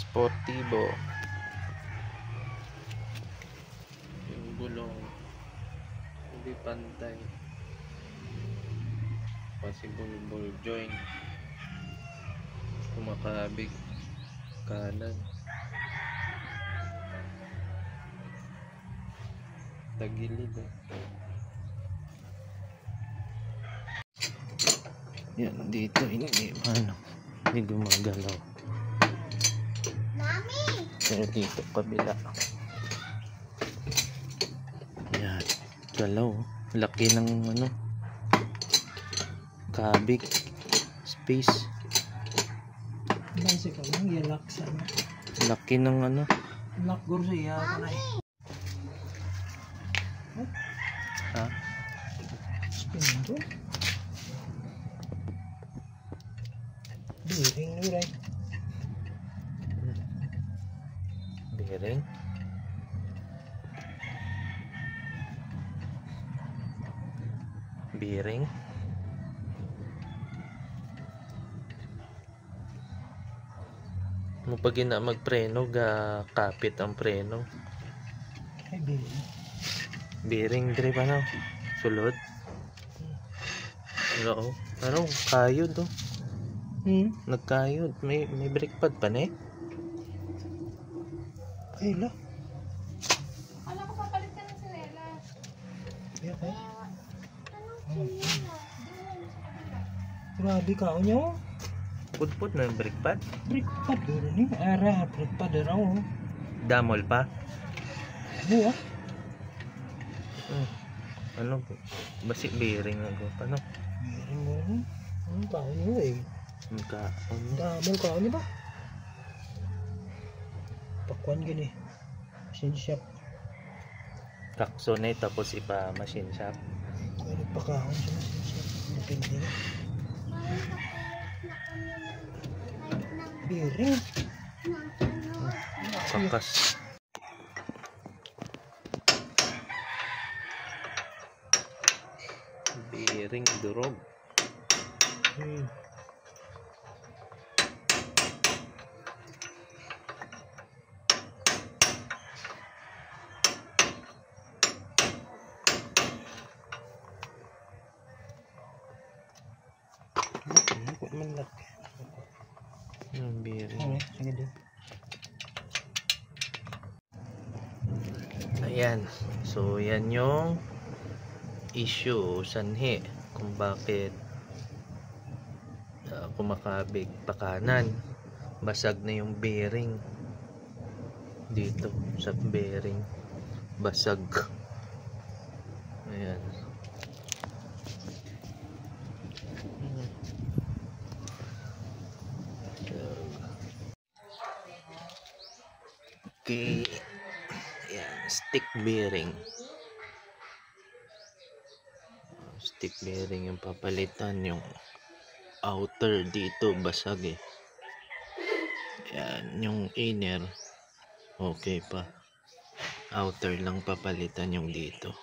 Sportivo. Yung gulong hindi pantay, possible ball joint, kumakabig kanan, tagilid yan dito, hindi gumagalaw. Mami! Pero dito kabila yan, galaw. Laki ng kabig space. Basic lang yalak sa Laki ng lak gursiya ka na ha? spin to bearing ni right Bearing. Bearing. Mo pag ina magpreno ga kapit ang preno. ay bearing Bearing dire pa no. Sulod. Oo. Ano kayod to? Nagkayod. May brake pad pa na eh. ay la Alam ko papalit ka ng sinelas. yeah, okay. Anong sinelas? Grabe ka nyo Put na yung brake pad. break pad doon ni ara break pad raw Damol pa. buwa Ano basi bearing ako pa no. bearing mo ang tao nyo eh Magkaon. damol ka nyo ba pakwan gini machine shop Kakso na tapos ipa machine shop. ano pakahon sa machine shop depende na bearing Kakas. Bearing durog. Kung man lang Yung bearing. ano sige din Ayan. So yan yung issue sanhi kung bakit kumakabig pa kanan. Basag na yung bearing dito sa bearing. Basag. Ayan. Okay. Ayan, stick bearing. Stick bearing yung papalitan, yung outer dito basag eh. Ayan, yung inner okay pa. Outer lang papalitan yung dito.